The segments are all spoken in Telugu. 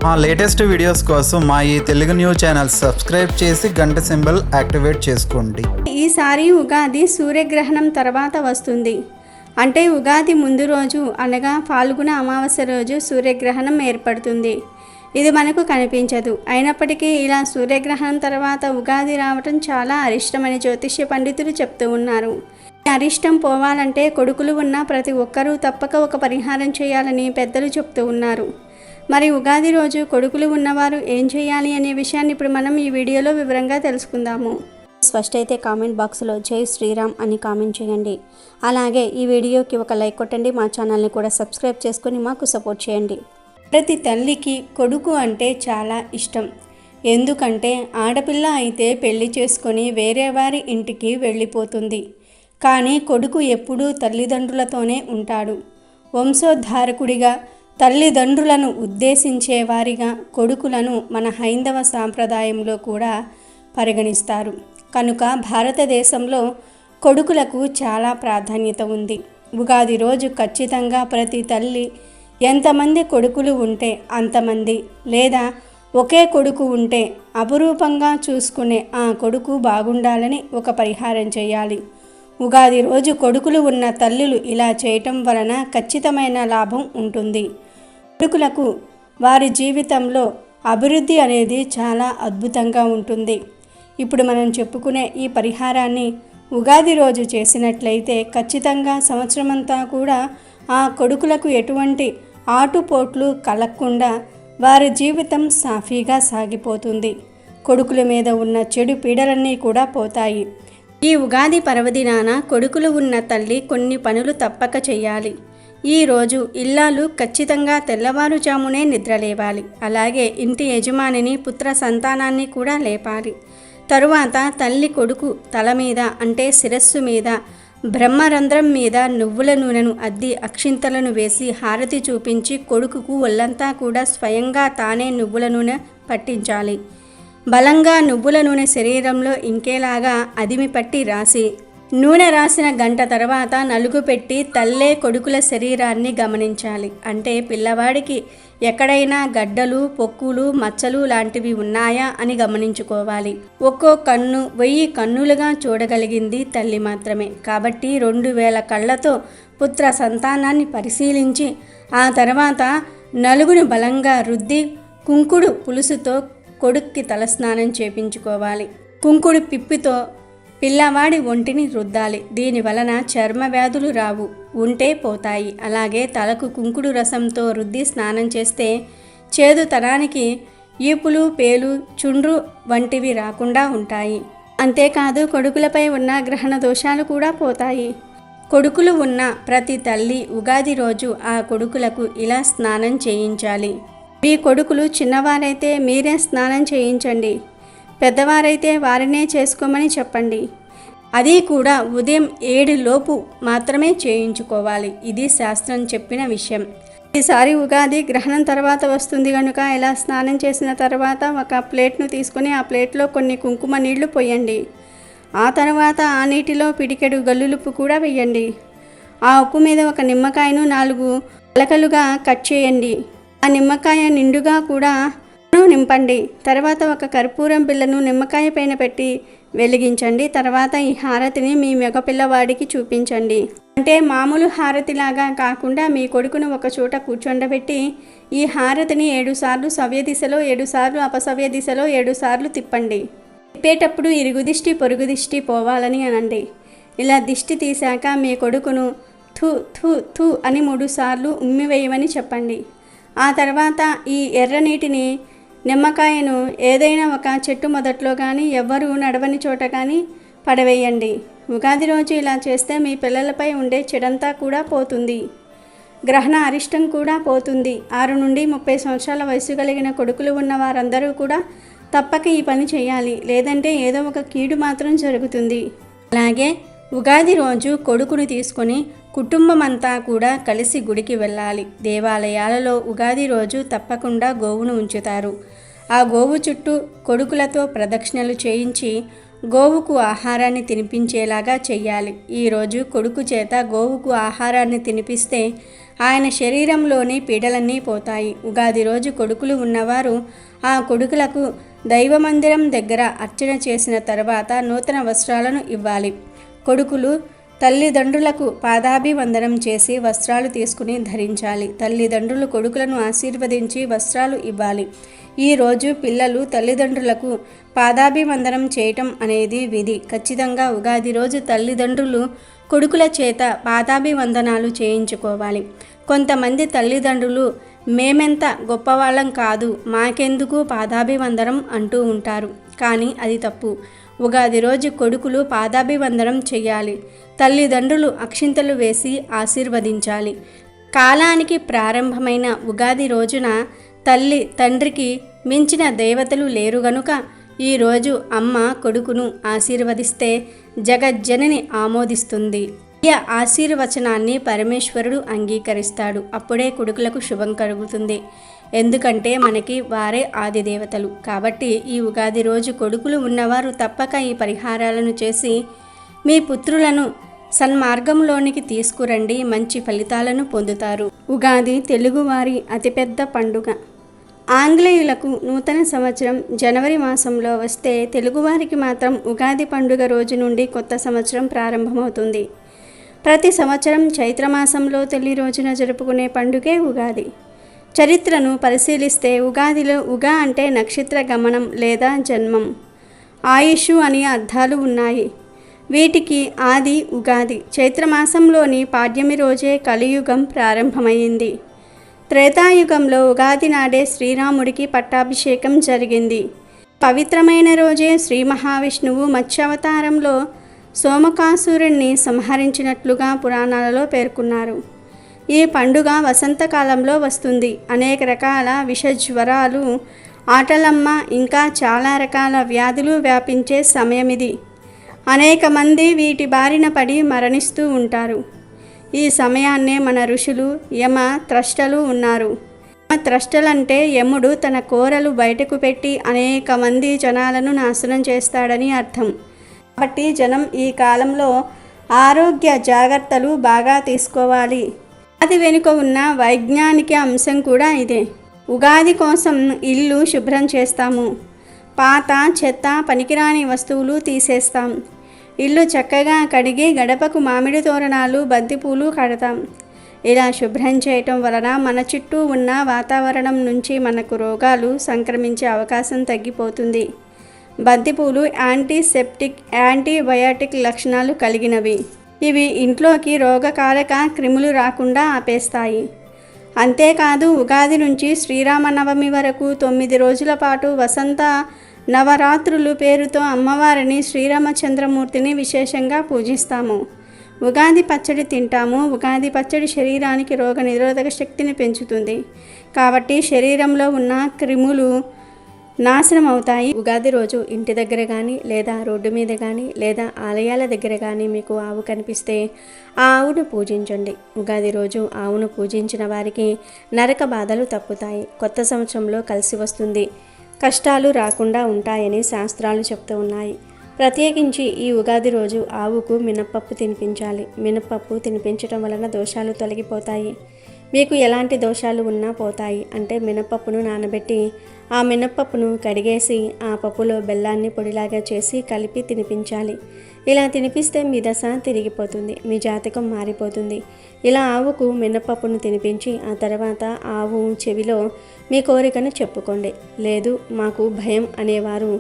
మా లేటెస్ట్ వీడియోస్ కోసం మా ఈ తెలుగు న్యూస్ ఛానల్ సబ్స్క్రైబ్ చేసి గంట సింబల్ యాక్టివేట్ చేసుకోండి. ఈసారి ఉగాది సూర్యగ్రహణం తర్వాత వస్తుంది. అంటే ఉగాది ముందు రోజు అనగా ఫాల్గుణ అమావాస్య రోజు సూర్యగ్రహణం ఏర్పడుతుంది. ఇది మనకు కనిపించదు. అయినప్పటికీ ఇలా సూర్యగ్రహణం తర్వాత ఉగాది రావటం చాలా అరిష్టమని జ్యోతిష్య పండితులు చెప్తూ ఉన్నారు. అరిష్టం పోవాలంటే కొడుకులు ఉన్న ప్రతి ఒక్కరూ తప్పక ఒక పరిహారం చేయాలని పెద్దలు చెప్తూ ఉన్నారు. మరి ఉగాది రోజు కొడుకులు ఉన్నవారు ఏం చేయాలి అనే విషయాన్ని ఇప్పుడు మనం ఈ వీడియోలో వివరంగా తెలుసుకుందాము. ఫస్ట్ అయితే కామెంట్ బాక్స్లో జై శ్రీరామ్ అని కామెంట్ చేయండి. అలాగే ఈ వీడియోకి ఒక లైక్ కొట్టండి. మా ఛానల్ని కూడా సబ్స్క్రైబ్ చేసుకొని మాకు సపోర్ట్ చేయండి. ప్రతి తల్లికి కొడుకు అంటే చాలా ఇష్టం. ఎందుకంటే ఆడపిల్ల అయితే పెళ్లి చేసుకొని వేరే వారి ఇంటికి వెళ్ళిపోతుంది. కానీ కొడుకు ఎప్పుడూ తల్లిదండ్రులతోనే ఉంటాడు. వంశోద్ధారకుడిగా తల్లిదండ్రులను ఉద్దేశించేవారిగా కొడుకులను మన హైందవ సాంప్రదాయంలో కూడా పరిగణిస్తారు. కనుక భారతదేశంలో కొడుకులకు చాలా ప్రాధాన్యత ఉంది. ఉగాది రోజు ఖచ్చితంగా ప్రతి తల్లి ఎంతమంది కొడుకులు ఉంటే అంతమంది, లేదా ఒకే కొడుకు ఉంటే అపురూపంగా చూసుకునే ఆ కొడుకు బాగుండాలని ఒక పరిహారం చేయాలి. ఉగాది రోజు కొడుకులు ఉన్న తల్లులు ఇలా చేయటం వలన ఖచ్చితమైన లాభం ఉంటుంది. కొడుకులకు వారి జీవితంలో అభివృద్ధి అనేది చాలా అద్భుతంగా ఉంటుంది. ఇప్పుడు మనం చెప్పుకునే ఈ పరిహారాన్ని ఉగాది రోజు చేసినట్లయితే ఖచ్చితంగా సంవత్సరమంతా కూడా ఆ కొడుకులకు ఎటువంటి ఆటుపోట్లు కలగకుండా వారి జీవితం సాఫీగా సాగిపోతుంది. కొడుకుల మీద ఉన్న చెడు పీడలన్నీ కూడా పోతాయి. ఈ ఉగాది పర్వదినాన కొడుకులు ఉన్న తల్లి కొన్ని పనులు తప్పక చేయాలి. ఈరోజు ఇల్లాలు ఖచ్చితంగా తెల్లవారుజామునే నిద్రలేవాలి. అలాగే ఇంటి యజమానిని పుత్ర సంతానాన్ని కూడా లేపాలి. తరువాత తల్లి కొడుకు తల మీద అంటే శిరస్సు మీద బ్రహ్మరంధ్రం మీద నువ్వుల నూనెను అద్ది అక్షింతలను వేసి హారతి చూపించి కొడుకుకు ఒళ్ళంతా కూడా స్వయంగా తానే నువ్వుల నూనె పట్టించాలి. బలంగా నువ్వుల నూనె శరీరంలో ఇంకేలాగా అదిమి పట్టి రాసి నూనె రాసిన గంట తర్వాత నలుగు పెట్టి తల్లే కొడుకుల శరీరాన్ని గమనించాలి. అంటే పిల్లవాడికి ఎక్కడైనా గడ్డలు, పొక్కులు, మచ్చలు లాంటివి ఉన్నాయా అని గమనించుకోవాలి. ఒక్కో కన్ను 1000 కన్నులుగా చూడగలిగింది తల్లి మాత్రమే. కాబట్టి 2000 కళ్ళతో పుత్ర సంతానాన్ని పరిశీలించి ఆ తర్వాత నలుగును బలంగా రుద్ది కుంకుడు పులుసుతో కొడుక్కి తలస్నానం చేపించుకోవాలి. కుంకుడు పిప్పితో పిల్లవాడి ఒంటిని రుద్దాలి. దీని వలన చర్మ వ్యాధులు రావు, ఉంటే పోతాయి. అలాగే తలకు కుంకుడు రసంతో రుద్ది స్నానం చేస్తే చేదుతనానికి ఈపులు, పేలు, చుండ్రు వంటివి రాకుండా ఉంటాయి. అంతేకాదు కొడుకులపై ఉన్న గ్రహణ దోషాలు కూడా పోతాయి. కొడుకులు ఉన్న ప్రతి తల్లి ఉగాది రోజు ఆ కొడుకులకు ఇలా స్నానం చేయించాలి. మీ కొడుకులు చిన్నవారైతే మీరే స్నానం చేయించండి. పెద్దవారైతే వారినే చేసుకోమని చెప్పండి. అది కూడా ఉదయం 7 లోపు మాత్రమే చేయించుకోవాలి. ఇది శాస్త్రం చెప్పిన విషయం. ఈసారి ఉగాది గ్రహణం తర్వాత వస్తుంది కనుక ఇలా స్నానం చేసిన తర్వాత ఒక ప్లేట్ను తీసుకొని ఆ ప్లేట్లో కొన్ని కుంకుమ నీళ్లు పోయండి. ఆ తర్వాత ఆ నీటిలో పిడికెడు గల్లులుప్పు కూడా వేయండి. ఆ ఉప్పు మీద ఒక నిమ్మకాయను 4 పలకలుగా కట్ చేయండి. ఆ నిమ్మకాయ నిండుగా కూడా నింపండి. తర్వాత ఒక కర్పూరం బిళ్ళను నిమ్మకాయ పైన పెట్టి వెలిగించండి. తర్వాత ఈ హారతిని మీ మగపిల్లవాడికి చూపించండి. అంటే మామూలు హారతిలాగా కాకుండా మీ కొడుకును ఒక చోట కూర్చోండబెట్టి ఈ హారతిని 7 సార్లు సవ్య దిశలో, 7 సార్లు అపసవ్య దిశలో 7 సార్లు తిప్పండి. తిప్పేటప్పుడు ఇరుగు దిష్టి, పొరుగు దిష్టి పోవాలని అనండి. ఇలా దిష్టి తీశాక మీ కొడుకును థు థు థు అని 3 సార్లు ఉమ్మివేయమని చెప్పండి. ఆ తర్వాత ఈ ఎర్ర నీటిని నిమ్మకాయను ఏదైనా ఒక చెట్టు మొదట్లో కానీ ఎవ్వరూ నడవని చోట కానీ పడవేయండి. ఉగాది రోజు ఇలా చేస్తే మీ పిల్లలపై ఉండే చెడంతా కూడా పోతుంది. గ్రహణ అరిష్టం కూడా పోతుంది. 6 నుండి 30 సంవత్సరాల వయసు కలిగిన కొడుకులు ఉన్న వారందరూ కూడా తప్పక ఈ పని చేయాలి. లేదంటే ఏదో ఒక కీడు మాత్రం జరుగుతుంది. అలాగే ఉగాది రోజు కొడుకును తీసుకొని కుటుంబం అంతా కూడా కలిసి గుడికి వెళ్ళాలి. దేవాలయాలలో ఉగాది రోజు తప్పకుండా గోవును ఉంచుతారు. ఆ గోవు చుట్టూ కొడుకులతో ప్రదక్షిణలు చేయించి గోవుకు ఆహారాన్ని తినిపించేలాగా చెయ్యాలి. ఈరోజు కొడుకు చేత గోవుకు ఆహారాన్ని తినిపిస్తే ఆయన శరీరంలోని పీడలన్నీ పోతాయి. ఉగాది రోజు కొడుకులు ఉన్నవారు ఆ కొడుకులకు దైవమందిరం దగ్గర అర్చన చేసిన తర్వాత నూతన వస్త్రాలను ఇవ్వాలి. కొడుకులు తల్లిదండ్రులకు పాదాభివందనం చేసి వస్త్రాలు తీసుకుని ధరించాలి. తల్లిదండ్రులు కొడుకులను ఆశీర్వదించి వస్త్రాలు ఇవ్వాలి. ఈరోజు పిల్లలు తల్లిదండ్రులకు పాదాభివందనం చేయటం అనేది విధి. ఖచ్చితంగా ఉగాది రోజు తల్లిదండ్రులు కొడుకుల చేత పాదాభివందనాలు చేయించుకోవాలి. కొంతమంది తల్లిదండ్రులు మేమెంత గొప్పవాళ్ళం కాదు, మాకెందుకు పాదాభివందనం అంటూ ఉంటారు. కానీ అది తప్పు. ఉగాది రోజు కొడుకులు పాదాభివందనం చేయాలి. తల్లిదండ్రులు అక్షింతలు వేసి ఆశీర్వదించాలి. కాలానికి ప్రారంభమైన ఉగాది రోజున తల్లి తండ్రికి మించిన దేవతలు లేరు గనుక ఈరోజు అమ్మ కొడుకును ఆశీర్వదిస్తే జగజ్జనని ఆమోదిస్తుంది. ఈ ఆశీర్వచనాన్ని పరమేశ్వరుడు అంగీకరిస్తాడు. అప్పుడే కొడుకులకు శుభం కలుగుతుంది. ఎందుకంటే మనకి వారే ఆది దేవతలు. కాబట్టి ఈ ఉగాది రోజు కొడుకులు ఉన్నవారు తప్పక ఈ పరిహారాలను చేసి మీ పుత్రులను సన్మార్గంలోనికి తీసుకురండి. మంచి ఫలితాలను పొందుతారు. ఉగాది తెలుగువారి అతిపెద్ద పండుగ. ఆంగ్లేయులకు నూతన సంవత్సరం జనవరి మాసంలో వస్తే తెలుగువారికి మాత్రం ఉగాది పండుగ రోజు నుండి కొత్త సంవత్సరం ప్రారంభమవుతుంది. ప్రతి సంవత్సరం చైత్రమాసంలో తొలి రోజున జరుపుకునే పండుగే ఉగాది. చరిత్రను పరిశీలిస్తే ఉగాదిలో ఉగా అంటే నక్షత్ర గమనం లేదా జన్మం, ఆయుష్ అని అర్థాలు ఉన్నాయి. వీటికి ఆది ఉగాది. చైత్రమాసంలోని పాడ్యమి రోజే కలియుగం ప్రారంభమైంది. త్రేతాయుగంలో ఉగాది నాడే శ్రీరాముడికి పట్టాభిషేకం జరిగింది. పవిత్రమైన రోజే శ్రీ మహావిష్ణువు మత్స్యావతారంలో సోమకాసురుణ్ణి సంహరించినట్లుగా పురాణాలలో పేర్కొన్నారు. ఈ పండుగ వసంతకాలంలో వస్తుంది. అనేక రకాల విషజ్వరాలు, ఆటలమ్మ ఇంకా చాలా రకాల వ్యాధులు వ్యాపించే సమయం ఇది. అనేక మంది వీటి బారిన పడి మరణిస్తూ ఉంటారు. ఈ సమయాన్నే మన ఋషులు యమ త్రష్టలు ఉన్నారు. యమ త్రష్టలంటే యముడు తన కోరలు బయటకు పెట్టి అనేక మంది జనాలను నాశనం చేస్తాడని అర్థం. కాబట్టి జనం ఈ కాలంలో ఆరోగ్య జాగ్రత్తలు బాగా తీసుకోవాలి. అది వెనుక ఉన్న వైజ్ఞానిక అంశం కూడా ఇదే. ఉగాది కోసం ఇల్లు శుభ్రం చేస్తాము. పాత చెత్త పనికిరాని వస్తువులు తీసేస్తాం. ఇల్లు చక్కగా కడిగి గడపకు మామిడి తోరణాలు బంతిపూలు కడతాం. ఇలా శుభ్రం చేయటం వలన మన చుట్టూ ఉన్న వాతావరణం నుంచి మనకు రోగాలు సంక్రమించే అవకాశం తగ్గిపోతుంది. బంతిపూలు యాంటీసెప్టిక్, యాంటీబయాటిక్ లక్షణాలు కలిగినవి. ఇవి ఇంట్లోకి రోగకారక క్రిములు రాకుండా ఆపేస్తాయి. అంతేకాదు ఉగాది నుంచి శ్రీరామనవమి వరకు 9 రోజుల పాటు వసంత నవరాత్రులు పేరుతో అమ్మవారిని శ్రీరామచంద్రమూర్తిని విశేషంగా పూజిస్తాము. ఉగాది పచ్చడి తింటాము. ఉగాది పచ్చడి శరీరానికి రోగ నిరోధక శక్తిని పెంచుతుంది. కాబట్టి శరీరంలో ఉన్న క్రిములు నాశనం అవుతాయి. ఉగాది రోజు ఇంటి దగ్గర కానీ లేదా రోడ్డు మీద కానీ లేదా ఆలయాల దగ్గర కానీ మీకు ఆవు కనిపిస్తే ఆ ఆవును పూజించండి. ఉగాది రోజు ఆవును పూజించిన వారికి నరక బాధలు తప్పుతాయి. కొత్త సంవత్సరంలో కలిసి వస్తుంది. కష్టాలు రాకుండా ఉంటాయని శాస్త్రాలు చెప్తూ ఉన్నాయి. ప్రత్యేకించి ఈ ఉగాది రోజు ఆవుకు మినప్పప్పు తినిపించాలి. మినప్పప్పు తినిపించడం వలన దోషాలు తొలగిపోతాయి. మీకు ఎలాంటి దోషాలు ఉన్నా పోతాయి. అంటే మినప్పప్పును నానబెట్టి ఆ మినప్పప్పును కడిగేసి ఆ పప్పులో బెల్లాన్ని పొడిలాగా చేసి కలిపి తినిపించాలి. ఇలా తినిపిస్తే మీ దశ తిరిగిపోతుంది, మీ జాతకం మారిపోతుంది. ఇలా ఆవుకు మినప్పప్పును తినిపించి ఆ తర్వాత ఆవు చెవిలో మీ కోరికను చెప్పుకోండి. లేదు మాకు భయం అనేవారు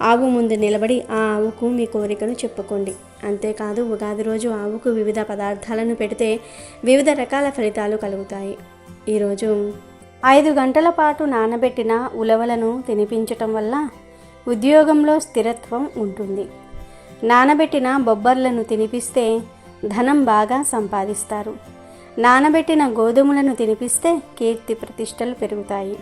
ఆవు ముందు నిలబడి ఆ ఆవుకు మీ కోరికను చెప్పుకోండి. అంతేకాదు ఉగాది రోజు ఆవుకు వివిధ పదార్థాలను పెడితే వివిధ రకాల ఫలితాలు కలుగుతాయి. ఈరోజు 5 గంటల పాటు నానబెట్టిన ఉలవలను తినిపించటం వల్ల ఉద్యోగంలో స్థిరత్వం ఉంటుంది. నానబెట్టిన బొబ్బర్లను తినిపిస్తే ధనం బాగా సంపాదిస్తారు. నానబెట్టిన గోధుమలను తినిపిస్తే కీర్తి ప్రతిష్టలు పెరుగుతాయి.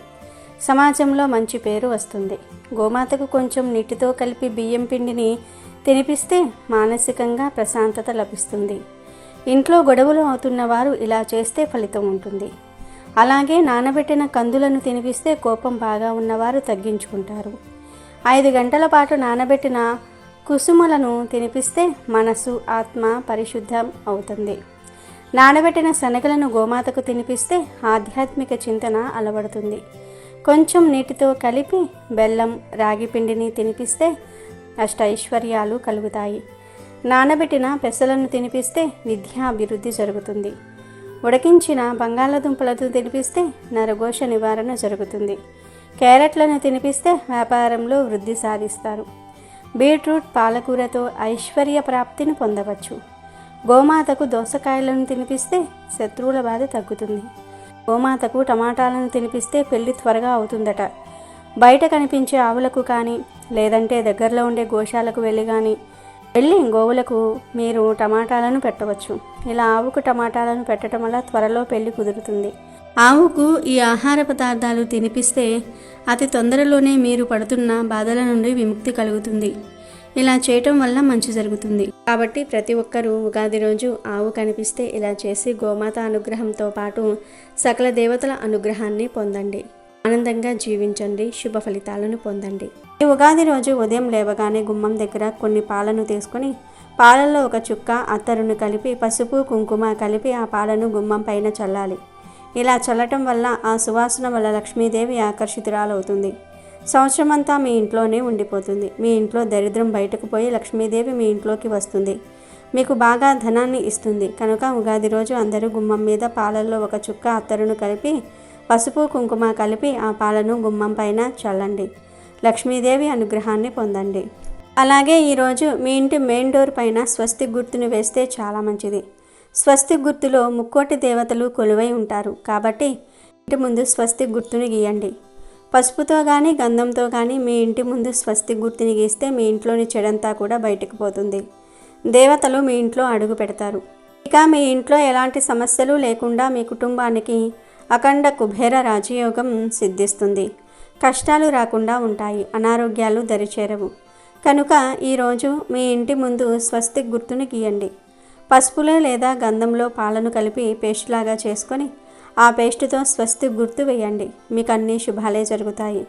సమాజంలో మంచి పేరు వస్తుంది. గోమాతకు కొంచెం నీటితో కలిపి బియ్యం పిండిని తినిపిస్తే మానసికంగా ప్రశాంతత లభిస్తుంది. ఇంట్లో గొడవలు అవుతున్న వారు ఇలా చేస్తే ఫలితం ఉంటుంది. అలాగే నానబెట్టిన కందులను తినిపిస్తే కోపం బాగా ఉన్నవారు తగ్గించుకుంటారు. 5 గంటల పాటు నానబెట్టిన కుసుమలను తినిపిస్తే మనసు ఆత్మ పరిశుద్ధం అవుతుంది. నానబెట్టిన శనగలను గోమాతకు తినిపిస్తే ఆధ్యాత్మిక చింతన అలవడుతుంది. కొంచెం నీటితో కలిపి బెల్లం రాగి పిండిని తినిపిస్తే అష్టైశ్వర్యాలు కలుగుతాయి. నానబెట్టిన పెసలను తినిపిస్తే విద్యాభివృద్ధి జరుగుతుంది. ఉడికించిన బంగాళదుంపలతో తినిపిస్తే నరఘోష నివారణ జరుగుతుంది. క్యారెట్లను తినిపిస్తే వ్యాపారంలో వృద్ధి సాధిస్తారు. బీట్రూట్ పాలకూరతో ఐశ్వర్య ప్రాప్తిని పొందవచ్చు. గోమాతకు దోసకాయలను తినిపిస్తే శత్రువుల బాధ తగ్గుతుంది. గోమాతకు టమాటాలను తినిపిస్తే పెళ్లి త్వరగా అవుతుందట. బయట కనిపించే ఆవులకు కానీ లేదంటే దగ్గరలో ఉండే గోశాలకు వెళ్ళి గోవులకు మీరు టమాటాలను పెట్టవచ్చు. ఇలా ఆవుకు టమాటాలను పెట్టడం వల్ల త్వరలో పెళ్లి కుదురుతుంది. ఆవుకు ఈ ఆహార పదార్థాలు తినిపిస్తే అతి తొందరలోనే మీరు పడుతున్న బాధల నుండి విముక్తి కలుగుతుంది. ఇలా చేయటం వల్ల మంచి జరుగుతుంది. కాబట్టి ప్రతి ఒక్కరూ ఉగాది రోజు ఆవు కనిపిస్తే ఇలా చేసి గోమాత అనుగ్రహంతో పాటు సకల దేవతల అనుగ్రహాన్ని పొందండి. ఆనందంగా జీవించండి. శుభ ఫలితాలను పొందండి. ఈ ఉగాది రోజు ఉదయం లేవగానే గుమ్మం దగ్గర కొన్ని పాలను తీసుకొని పాలల్లో ఒక చుక్క అత్తరును కలిపి పసుపు కుంకుమ కలిపి ఆ పాలను గుమ్మం పైన చల్లాలి. ఇలా చల్లటం వల్ల ఆ సువాసన వల్ల లక్ష్మీదేవి ఆకర్షితురాలవుతుంది. సంవత్సరం అంతా మీ ఇంట్లోనే ఉండిపోతుంది. మీ ఇంట్లో దరిద్రం బయటకు పోయి లక్ష్మీదేవి మీ ఇంట్లోకి వస్తుంది. మీకు బాగా ధనాన్ని ఇస్తుంది. కనుక ఉగాది రోజు అందరూ గుమ్మం మీద పాలల్లో ఒక చుక్క అత్తరును కలిపి పసుపు కుంకుమ కలిపి ఆ పాలను గుమ్మం పైన చల్లండి. లక్ష్మీదేవి అనుగ్రహాన్ని పొందండి. అలాగే ఈరోజు మీ ఇంటి మెయిన్ డోర్ పైన స్వస్తిక్ గుర్తును వేస్తే చాలా మంచిది. స్వస్తిక్ గుర్తులో ముక్కోటి దేవతలు కొలువై ఉంటారు. కాబట్టి ఇంటి ముందు స్వస్తిక్ గుర్తుని గీయండి. పసుపుతో కానీ గంధంతో కానీ మీ ఇంటి ముందు స్వస్తిక్ గుర్తుని గీస్తే మీ ఇంట్లోని చెడంతా కూడా బయటకు పోతుంది. దేవతలు మీ ఇంట్లో అడుగు పెడతారు. ఇక మీ ఇంట్లో ఎలాంటి సమస్యలు లేకుండా మీ కుటుంబానికి అఖండ కుబేర రాజయోగం సిద్ధిస్తుంది. కష్టాలు రాకుండా ఉంటాయి. అనారోగ్యాలు దరిచేరవు. కనుక ఈరోజు మీ ఇంటి ముందు స్వస్తిక్ గుర్తుని గీయండి. పసుపులో లేదా గంధంలో పాలను కలిపి పేస్ట్ లాగా చేసుకొని ఆ పేస్టుతో స్వస్తిక్ గుర్తు వేయండి. మీకు అన్ని శుభాలే జరుగుతాయి.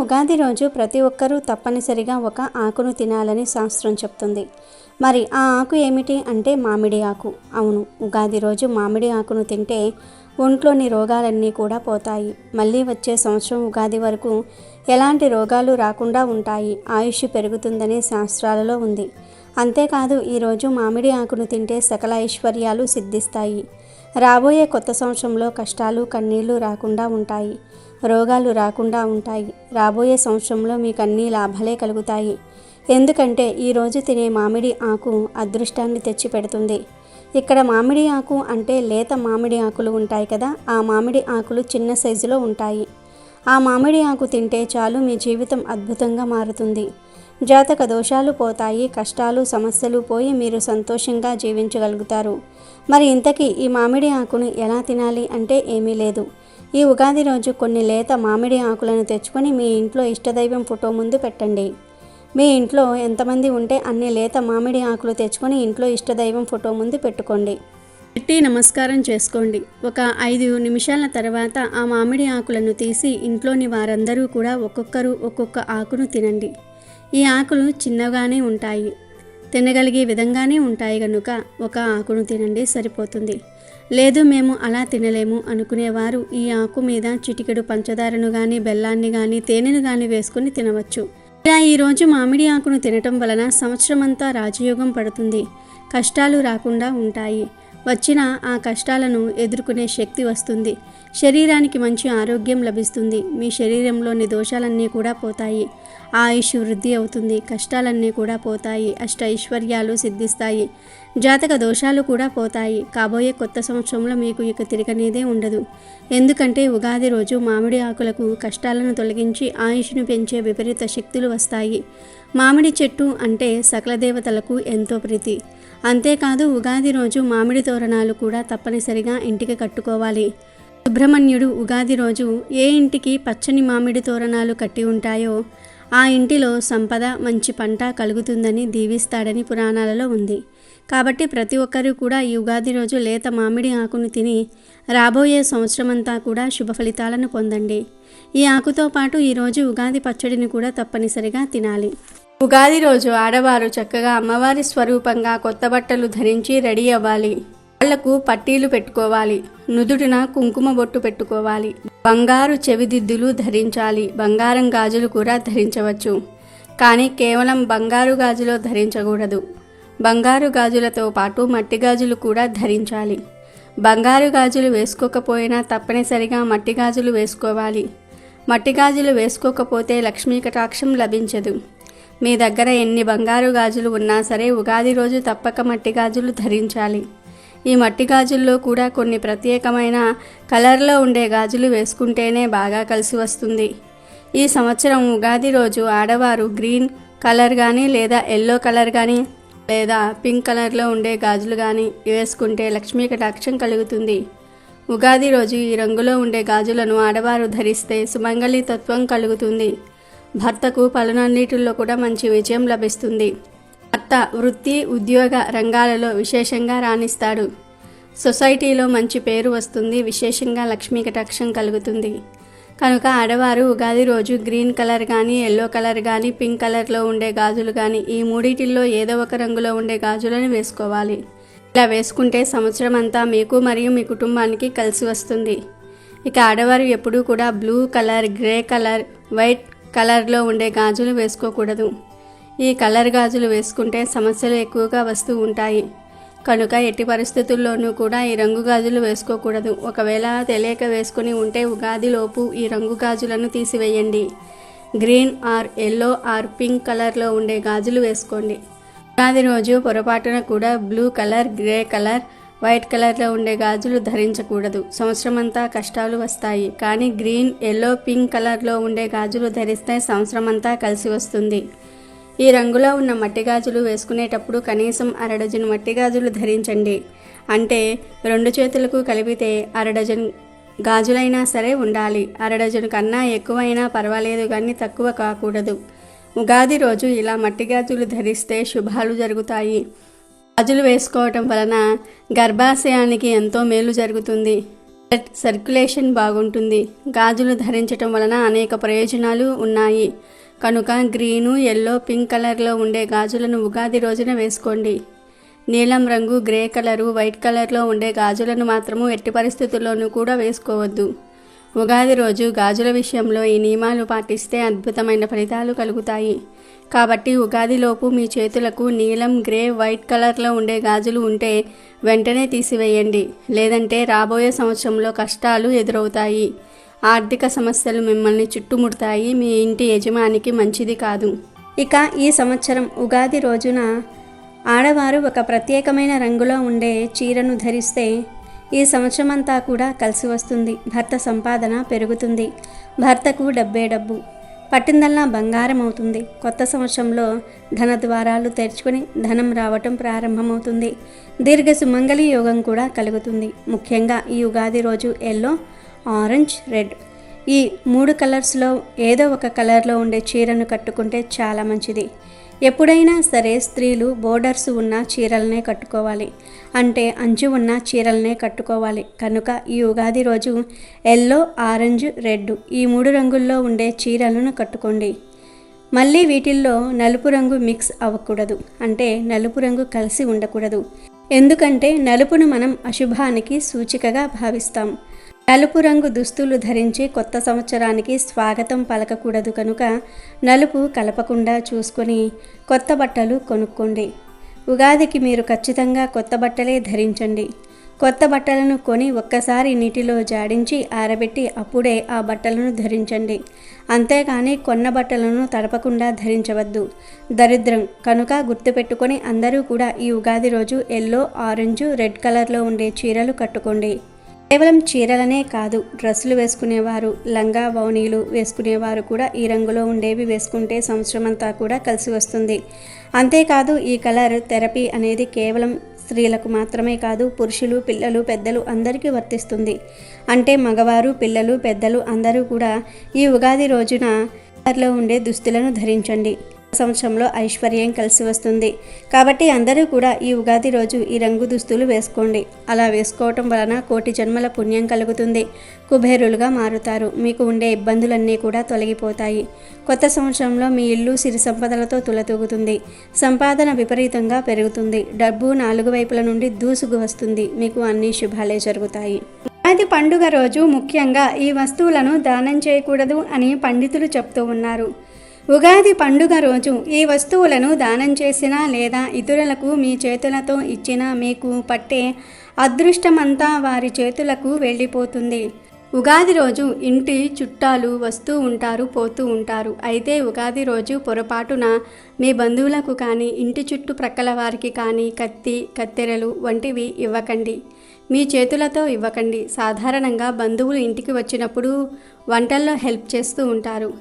ఉగాది రోజు ప్రతి ఒక్కరూ తప్పనిసరిగా ఒక ఆకును తినాలని శాస్త్రం చెప్తుంది. మరి ఆ ఆకు ఏమిటి అంటే మామిడి ఆకు. అవును, ఉగాది రోజు మామిడి ఆకును తింటే ఒంట్లోని రోగాలన్నీ కూడా పోతాయి. మళ్ళీ వచ్చే సంవత్సరం ఉగాది వరకు ఎలాంటి రోగాలు రాకుండా ఉంటాయి. ఆయుష్ పెరుగుతుందనే శాస్త్రాలలో ఉంది. అంతేకాదు ఈరోజు మామిడి ఆకును తింటే సకల ఐశ్వర్యాలు సిద్ధిస్తాయి. రాబోయే కొత్త సంవత్సరంలో కష్టాలు కన్నీళ్లు రాకుండా ఉంటాయి. రోగాలు రాకుండా ఉంటాయి. రాబోయే సంవత్సరంలో మీకు అన్ని లాభాలే కలుగుతాయి. ఎందుకంటే ఈరోజు తినే మామిడి ఆకు అదృష్టాన్ని తెచ్చి పెడుతుంది. ఇక్కడ మామిడి ఆకు అంటే లేత మామిడి ఆకులు ఉంటాయి కదా, ఆ మామిడి ఆకులు చిన్న సైజులో ఉంటాయి. ఆ మామిడి ఆకు తింటే చాలు మీ జీవితం అద్భుతంగా మారుతుంది. జాతక దోషాలు పోతాయి. కష్టాలు సమస్యలు పోయి మీరు సంతోషంగా జీవించగలుగుతారు. మరి ఇంతకీ ఈ మామిడి ఆకును ఎలా తినాలి అంటే ఏమీ లేదు. ఈ ఉగాది రోజు కొన్ని లేత మామిడి ఆకులను తెచ్చుకొని మీ ఇంట్లో ఇష్టదైవం ఫోటో ముందు పెట్టండి. మీ ఇంట్లో ఎంతమంది ఉంటే అన్ని లేత మామిడి ఆకులు తెచ్చుకొని ఇంట్లో ఇష్టదైవం ఫోటో ముందు పెట్టుకోండి. పెట్టి నమస్కారం చేసుకోండి. ఒక 5 నిమిషాల తర్వాత ఆ మామిడి ఆకులను తీసి ఇంట్లోని వారందరూ కూడా ఒక్కొక్కరు ఒక్కొక్క ఆకును తినండి. ఈ ఆకులు చిన్నగానే ఉంటాయి, తినగలిగే విధంగానే ఉంటాయి కనుక ఒక ఆకును తినండి సరిపోతుంది. లేదు మేము అలా తినలేము అనుకునేవారు ఈ ఆకు మీద చిటికెడు పంచదారను కానీ బెల్లాన్ని కానీ తేనెను కానీ వేసుకుని తినవచ్చు. ఇలా ఈరోజు మామిడి ఆకును తినటం వలన సంవత్సరమంతా రాజయోగం పడుతుంది. కష్టాలు రాకుండా ఉంటాయి. వచ్చిన ఆ కష్టాలను ఎదుర్కొనే శక్తి వస్తుంది. శరీరానికి మంచి ఆరోగ్యం లభిస్తుంది. మీ శరీరంలోని దోషాలన్నీ కూడా పోతాయి. ఆయుష్ వృద్ధి అవుతుంది. కష్టాలన్నీ కూడా పోతాయి. అష్ట ఐశ్వర్యాలు సిద్ధిస్తాయి. జాతక దోషాలు కూడా పోతాయి. కాబోయే కొత్త సంవత్సరంలో మీకు ఇక తిరగనేదే ఉండదు. ఎందుకంటే ఉగాది రోజు మామిడి ఆకులకు కష్టాలను తొలగించి ఆయుష్ను పెంచే విపరీత శక్తులు వస్తాయి. మామిడి చెట్టు అంటే సకల దేవతలకు ఎంతో ప్రీతి. అంతేకాదు ఉగాది రోజు మామిడి తోరణాలు కూడా తప్పనిసరిగా ఇంటికి కట్టుకోవాలి. సుబ్రహ్మణ్యుడు ఉగాది రోజు ఏ ఇంటికి పచ్చని మామిడి తోరణాలు కట్టి ఉంటాయో ఆ ఇంటిలో సంపద మంచి పంట కలుగుతుందని దీవిస్తాడని పురాణాలలో ఉంది. కాబట్టి ప్రతి ఒక్కరూ కూడా ఈ ఉగాది రోజు లేత మామిడి ఆకును తిని రాబోయే సంవత్సరమంతా కూడా శుభ ఫలితాలను పొందండి. ఈ ఆకుతో పాటు ఈరోజు ఉగాది పచ్చడిని కూడా తప్పనిసరిగా తినాలి. ఉగాది రోజు ఆడవారు చక్కగా అమ్మవారి స్వరూపంగా కొత్త బట్టలు ధరించి రెడీ అవ్వాలి. కళ్ళకు పట్టీలు పెట్టుకోవాలి. నుదుటిన కుంకుమ బొట్టు పెట్టుకోవాలి. బంగారు చెవిదిద్దులు ధరించాలి. బంగారం గాజులు కూడా ధరించవచ్చు, కానీ కేవలం బంగారు గాజులు ధరించకూడదు. బంగారు గాజులతో పాటు మట్టి గాజులు కూడా ధరించాలి. బంగారు గాజులు వేసుకోకపోయినా తప్పనిసరిగా మట్టి గాజులు వేసుకోవాలి. మట్టి గాజులు వేసుకోకపోతే లక్ష్మీ కటాక్షం లభించదు. మీ దగ్గర ఎన్ని బంగారు గాజులు ఉన్నా సరే ఉగాది రోజు తప్పక మట్టి గాజులు ధరించాలి. ఈ మట్టి గాజుల్లో కూడా కొన్ని ప్రత్యేకమైన కలర్లో ఉండే గాజులు వేసుకుంటేనే బాగా కలిసి వస్తుంది. ఈ సంవత్సరం ఉగాది రోజు ఆడవారు గ్రీన్ కలర్ కానీ లేదా ఎల్లో కలర్ కానీ లేదా పింక్ కలర్లో ఉండే గాజులు కానీ వేసుకుంటే లక్ష్మీ కటాక్షం కలుగుతుంది. ఉగాది రోజు ఈ రంగులో ఉండే గాజులను ఆడవారు ధరిస్తే సుమంగళి తత్వం కలుగుతుంది. భర్తకు పనులన్నిటిలో కూడా మంచి విజయం లభిస్తుంది. భర్త వృత్తి ఉద్యోగ రంగాలలో విశేషంగా రాణిస్తాడు. సొసైటీలో మంచి పేరు వస్తుంది. విశేషంగా లక్ష్మీ కటాక్షం కలుగుతుంది. కనుక ఆడవారు ఉగాది రోజు గ్రీన్ కలర్ కానీ ఎల్లో కలర్ కానీ పింక్ కలర్లో ఉండే గాజులు కానీ ఈ మూడిటిల్లో ఏదో ఒక రంగులో ఉండే గాజులను వేసుకోవాలి. ఇలా వేసుకుంటే సంవత్సరం అంతా మీకు మరియు మీ కుటుంబానికి కలిసి వస్తుంది. ఇక ఆడవారు ఎప్పుడూ కూడా blue colour, grey colour, white కలర్లో ఉండే గాజులు వేసుకోకూడదు. ఈ కలర్ గాజులు వేసుకుంటే సమస్యలు ఎక్కువగా వస్తూ ఉంటాయి. కనుక ఎట్టి పరిస్థితుల్లోనూ కూడా ఈ రంగు గాజులు వేసుకోకూడదు. ఒకవేళ తెలియక వేసుకుని ఉంటే ఉగాదిలోపు ఈ రంగు గాజులను తీసివేయండి. Green or yellow or pink కలర్లో ఉండే గాజులు వేసుకోండి. ఉగాది రోజు పొరపాటున కూడా blue colour, grey colour, white కలర్లో ఉండే గాజులు ధరించకూడదు. సంవత్సరం అంతా కష్టాలు వస్తాయి. కానీ గ్రీన్, ఎల్లో, పింక్ కలర్లో ఉండే గాజులు ధరిస్తే సంవత్సరం అంతా కలిసి వస్తుంది. ఈ రంగులో ఉన్న మట్టి గాజులు వేసుకునేటప్పుడు కనీసం 1/2 డజన్ మట్టి గాజులు ధరించండి. అంటే 2 చేతులకు కలిపితే 1/2 డజన్ గాజులైనా సరే ఉండాలి. 1/2 డజన్ కన్నా ఎక్కువైనా పర్వాలేదు, కానీ తక్కువ కాకూడదు. ఉగాది రోజు ఇలా మట్టి గాజులు ధరిస్తే శుభాలు జరుగుతాయి. గాజులు వేసుకోవటం వలన గర్భాశయానికి ఎంతో మేలు జరుగుతుంది. బ్లడ్ సర్క్యులేషన్ బాగుంటుంది. గాజులు ధరించటం వలన అనేక ప్రయోజనాలు ఉన్నాయి. కనుక గ్రీను, ఎల్లో, పింక్ కలర్లో ఉండే గాజులను ఉగాది రోజున వేసుకోండి. నీలం రంగు, గ్రే కలరు, వైట్ కలర్లో ఉండే గాజులను మాత్రము ఎట్టి పరిస్థితుల్లోనూ కూడా వేసుకోవద్దు. ఉగాది రోజు గాజుల విషయంలో ఈ నియమాలు పాటిస్తే అద్భుతమైన ఫలితాలు కలుగుతాయి. కాబట్టి ఉగాదిలోపు మీ చేతులకు నీలం, గ్రే, వైట్ కలర్లో ఉండే గాజులు ఉంటే వెంటనే తీసివేయండి. లేదంటే రాబోయే సంవత్సరంలో కష్టాలు ఎదురవుతాయి. ఆర్థిక సమస్యలు మిమ్మల్ని చుట్టుముడతాయి. మీ ఇంటి యజమానికి మంచిది కాదు. ఇక ఈ సంవత్సరం ఉగాది రోజున ఆడవారు ఒక ప్రత్యేకమైన రంగులో ఉండే చీరను ధరిస్తే ఈ సంవత్సరం అంతా కూడా కలిసి వస్తుంది. భర్త సంపాదన పెరుగుతుంది. భర్తకు డబ్బే డబ్బు, పట్టిందల్లా బంగారం అవుతుంది. కొత్త సంవత్సరంలో ధన ద్వారాలు తెరుచుకొని ధనం రావటం ప్రారంభమవుతుంది. దీర్ఘ సుమంగళి యోగం కూడా కలుగుతుంది. ముఖ్యంగా ఈ ఉగాది రోజు ఎల్లో, ఆరెంజ్, రెడ్ ఈ 3 కలర్స్లో ఏదో ఒక కలర్లో ఉండే చీరను కట్టుకుంటే చాలా మంచిది. ఎప్పుడైనా సరే స్త్రీలు బోర్డర్స్ ఉన్న చీరలనే కట్టుకోవాలి. అంటే అంచు ఉన్న చీరలనే కట్టుకోవాలి. కనుక ఈ ఉగాది రోజు ఎల్లో, ఆరెంజ్, రెడ్ ఈ 3 రంగుల్లో ఉండే చీరలను కట్టుకోండి. మళ్ళీ వీటిల్లో నలుపు రంగు మిక్స్ అవ్వకూడదు. అంటే నలుపు రంగు కలిసి ఉండకూడదు. ఎందుకంటే నలుపును మనం అశుభానికి సూచికగా భావిస్తాం. నలుపు రంగు దుస్తులు ధరించి కొత్త సంవత్సరానికి స్వాగతం పలకకూడదు. కనుక నలుపు కలపకుండా చూసుకొని కొత్త బట్టలు కొనుక్కోండి. ఉగాదికి మీరు ఖచ్చితంగా కొత్త బట్టలే ధరించండి. కొత్త బట్టలను కొని ఒక్కసారి నీటిలో జాడించి ఆరబెట్టి అప్పుడే ఆ బట్టలను ధరించండి. అంతేకాని కొన్న బట్టలను తడపకుండా ధరించవద్దు. దరిద్రం. కనుక గుర్తుపెట్టుకొని అందరూ కూడా ఈ ఉగాది రోజు ఎల్లో, ఆరెంజ్, రెడ్ కలర్లో ఉండే చీరలు కట్టుకోండి. కేవలం చీరలనే కాదు, డ్రెస్సులు వేసుకునేవారు, లంగా బౌనీలు వేసుకునేవారు కూడా ఈ రంగులో ఉండేవి వేసుకుంటే సంవత్సరం అంతా కూడా కలిసి వస్తుంది. అంతేకాదు ఈ కలర్ థెరపీ అనేది కేవలం స్త్రీలకు మాత్రమే కాదు, పురుషులు, పిల్లలు, పెద్దలు అందరికీ వర్తిస్తుంది. అంటే మగవారు, పిల్లలు, పెద్దలు అందరూ కూడా ఈ ఉగాది రోజున కలర్లో ఉండే దుస్తులను ధరించండి. సంవత్సరంలో ఐశ్వర్యం కలిసి వస్తుంది. కాబట్టి అందరూ కూడా ఈ ఉగాది రోజు ఈ రంగు దుస్తులు వేసుకోండి. అలా వేసుకోవటం వలన కోటి జన్మల పుణ్యం కలుగుతుంది. కుబేరులుగా మారుతారు. మీకు ఉండే ఇబ్బందులన్నీ కూడా తొలగిపోతాయి. కొత్త సంవత్సరంలో మీ ఇల్లు సిరి సంపదలతో తులతూగుతుంది. సంపాదన విపరీతంగా పెరుగుతుంది. డబ్బు 4 వైపుల నుండి దూసుకు వస్తుంది. మీకు అన్ని శుభాలే జరుగుతాయి. ఉగాది పండుగ రోజు ముఖ్యంగా ఈ వస్తువులను దానం చేయకూడదు అని పండితులు చెప్తూ ఉన్నారు. ఉగాది పండుగ రోజు ఈ వస్తువులను దానం చేసినా లేదా ఇతరులకు మీ చేతులతో ఇచ్చినా మీకు పట్టే అదృష్టమంతా వారి చేతులకు వెళ్ళిపోతుంది. ఉగాది రోజు ఇంటి చుట్టాలు వస్తూ ఉంటారు, పోతూ ఉంటారు. అయితే ఉగాది రోజు పొరపాటున మీ బంధువులకు కానీ ఇంటి చుట్టుప్రక్కల వారికి కానీ కత్తి, కత్తెరలు వంటివి ఇవ్వకండి. మీ చేతులతో ఇవ్వకండి. సాధారణంగా బంధువులు ఇంటికి వచ్చినప్పుడు వంటల్లో హెల్ప్ చేస్తూ ఉంటారు,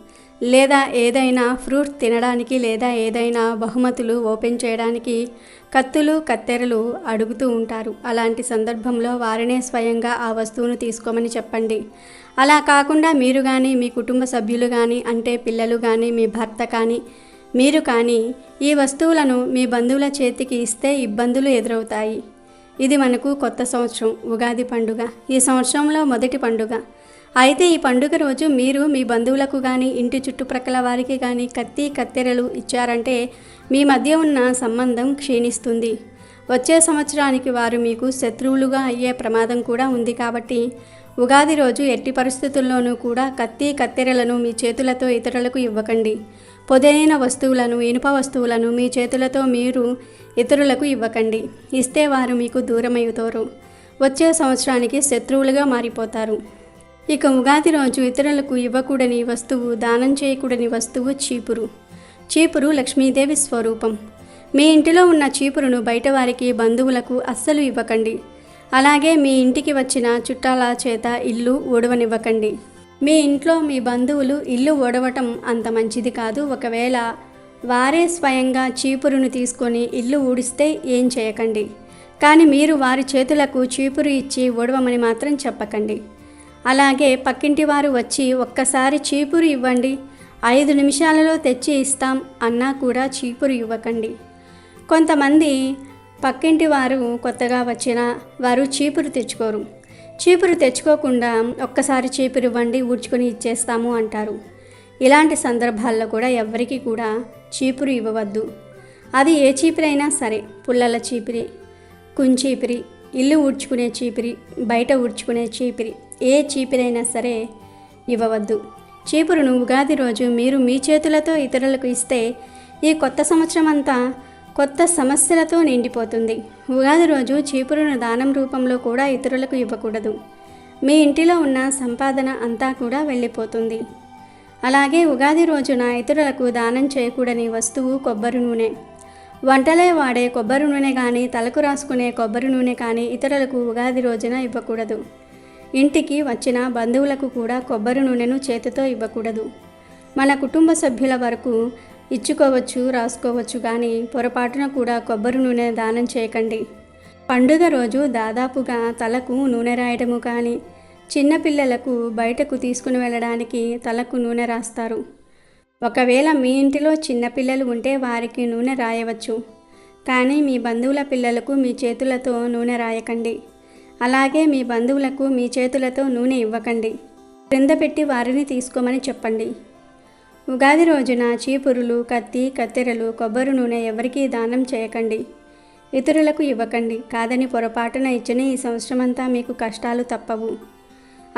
లేదా ఏదైనా ఫ్రూట్ తినడానికి లేదా ఏదైనా బహుమతులు ఓపెన్ చేయడానికి కత్తులు, కత్తెరలు అడుగుతూ ఉంటారు. అలాంటి సందర్భంలో వారినే స్వయంగా ఆ వస్తువును తీసుకోమని చెప్పండి. అలా కాకుండా మీరు కానీ మీ కుటుంబ సభ్యులు కానీ, అంటే పిల్లలు కానీ, మీ భర్త కానీ, మీరు కానీ ఈ వస్తువులను మీ బంధువుల చేతికి ఇస్తే ఇబ్బందులు ఎదురవుతాయి. ఇది మనకు కొత్త సంవత్సరం, ఉగాది పండుగ. ఈ సంవత్సరంలో మొదటి పండుగ. అయితే ఈ పండుగ రోజు మీరు మీ బంధువులకు కానీ ఇంటి చుట్టుప్రక్కల వారికి కానీ కత్తి, కత్తెరలు ఇచ్చారంటే మీ మధ్య ఉన్న సంబంధం క్షీణిస్తుంది. వచ్చే సంవత్సరానికి వారు మీకు శత్రువులుగా అయ్యే ప్రమాదం కూడా ఉంది. కాబట్టి ఉగాది రోజు ఎట్టి పరిస్థితుల్లోనూ కూడా కత్తి, కత్తెరలను మీ చేతులతో ఇతరులకు ఇవ్వకండి. పొదైన వస్తువులను, ఇనుప వస్తువులను మీ చేతులతో మీరు ఇతరులకు ఇవ్వకండి. ఇస్తే వారు మీకు దూరమవుతారు. వచ్చే సంవత్సరానికి శత్రువులుగా మారిపోతారు. ఇక ఉగాది రోజు ఇతరులకు ఇవ్వకూడని వస్తువు, దానం చేయకూడని వస్తువు చీపురు. చీపురు లక్ష్మీదేవి స్వరూపం. మీ ఇంటిలో ఉన్న చీపురును బయట వారికి, బంధువులకు అస్సలు ఇవ్వకండి. అలాగే మీ ఇంటికి వచ్చిన చుట్టాల చేత ఇల్లు ఊడవనివ్వకండి. మీ ఇంట్లో మీ బంధువులు ఇల్లు ఊడవటం అంత మంచిది కాదు. ఒకవేళ వారే స్వయంగా చీపురును తీసుకొని ఇల్లు ఊడిస్తే ఏం చేయకండి. కానీ మీరు వారి చేతులకు చీపురు ఇచ్చి ఊడవమని మాత్రం చెప్పకండి. అలాగే పక్కింటి వారు వచ్చి ఒక్కసారి చీపురు ఇవ్వండి, 5 నిమిషాలలో తెచ్చి ఇస్తాం అన్నా కూడా చీపురు ఇవ్వకండి. కొంతమంది పక్కింటి వారు కొత్తగా వచ్చిన వారు చీపురు తెచ్చుకోరు. చీపురు తెచ్చుకోకుండా ఒక్కసారి చీపురు ఇవ్వండి, ఊడ్చుకొని ఇచ్చేస్తాము అంటారు. ఇలాంటి సందర్భాల్లో కూడా ఎవ్వరికీ కూడా చీపురు ఇవ్వవద్దు. అది ఏ చీపురైనా సరే, పుల్లల చీపిరి, కుంచీపిరి, ఇల్లు ఊడ్చుకునే చీపిరి, బయట ఊడ్చుకునే చీపిరి, ఏ చీపిరైనా సరే ఇవ్వవద్దు. చీపురును ఉగాది రోజు మీరు మీ చేతులతో ఇతరులకు ఇస్తే ఈ కొత్త సంవత్సరం అంతా కొత్త సమస్యలతో నిండిపోతుంది. ఉగాది రోజు చీపురును దానం రూపంలో కూడా ఇతరులకు ఇవ్వకూడదు. మీ ఇంటిలో ఉన్న సంపాదన అంతా కూడా వెళ్ళిపోతుంది. అలాగే ఉగాది రోజున ఇతరులకు దానం చేయకూడని వస్తువు కొబ్బరి నూనె. వంటలే వాడే కొబ్బరి నూనె కానీ, తలకు రాసుకునే కొబ్బరి నూనె కానీ ఇతరులకు ఉగాది రోజున ఇవ్వకూడదు. ఇంటికి వచ్చిన బంధువులకు కూడా కొబ్బరి నూనెను చేతితో ఇవ్వకూడదు. మన కుటుంబ సభ్యుల వరకు ఇచ్చుకోవచ్చు, రాసుకోవచ్చు, కానీ పొరపాటున కూడా కొబ్బరి నూనె దానం చేయకండి. పండుగ రోజు దాదాపుగా తలకు నూనె రాయడము కానీ, చిన్నపిల్లలకు బయటకు తీసుకుని వెళ్ళడానికి తలకు నూనె రాస్తారు. ఒకవేళ మీ ఇంటిలో చిన్నపిల్లలు ఉంటే వారికి నూనె రాయవచ్చు, కానీ మీ బంధువుల పిల్లలకు మీ చేతులతో నూనె రాయకండి. అలాగే మీ బంధువులకు మీ చేతులతో నూనె ఇవ్వకండి. క్రింద పెట్టి వారిని తీసుకోమని చెప్పండి. ఉగాది రోజున చీపురులు, కత్తి, కత్తెరలు, కొబ్బరి నూనె ఎవరికీ దానం చేయకండి. ఇతరులకు ఇవ్వకండి. కాదని పొరపాటున ఇచ్చిన ఈ సంవత్సరమంతా మీకు కష్టాలు తప్పవు.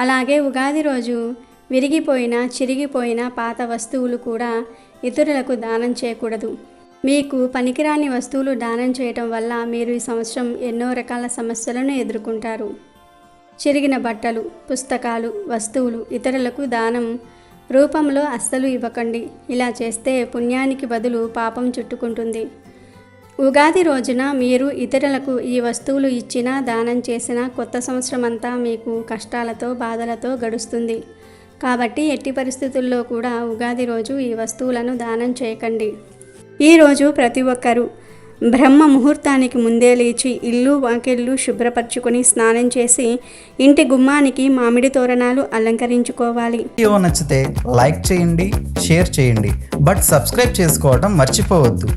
అలాగే ఉగాది రోజు విరిగిపోయిన, చిరిగిపోయిన పాత వస్తువులు కూడా ఇతరులకు దానం చేయకూడదు. మీకు పనికిరాని వస్తువులు దానం చేయటం వల్ల మీరు ఈ సంవత్సరం ఎన్నో రకాల సమస్యలను ఎదుర్కొంటారు. చిరిగిన బట్టలు, పుస్తకాలు, వస్తువులు ఇతరులకు దానం రూపంలో అస్సలు ఇవ్వకండి. ఇలా చేస్తే పుణ్యానికి బదులు పాపం చుట్టుకుంటుంది. ఉగాది రోజున మీరు ఇతరులకు ఈ వస్తువులు ఇచ్చినా, దానం చేసినా కొత్త సంవత్సరం అంతా మీకు కష్టాలతో, బాధలతో గడుస్తుంది. కాబట్టి ఎట్టి పరిస్థితుల్లో కూడా ఉగాది రోజు ఈ వస్తువులను దానం చేయకండి. ఈరోజు ప్రతి ఒక్కరూ బ్రహ్మ ముహూర్తానికి ముందే లేచి ఇల్లు వాకిళ్ళు శుభ్రపరచుకొని స్నానం చేసి ఇంటి గుమ్మానికి మామిడి తోరణాలు అలంకరించుకోవాలి. వీడియో నచ్చితే లైక్ చేయండి, షేర్ చేయండి, బట్ సబ్స్క్రైబ్ చేసుకోవడం మర్చిపోవద్దు.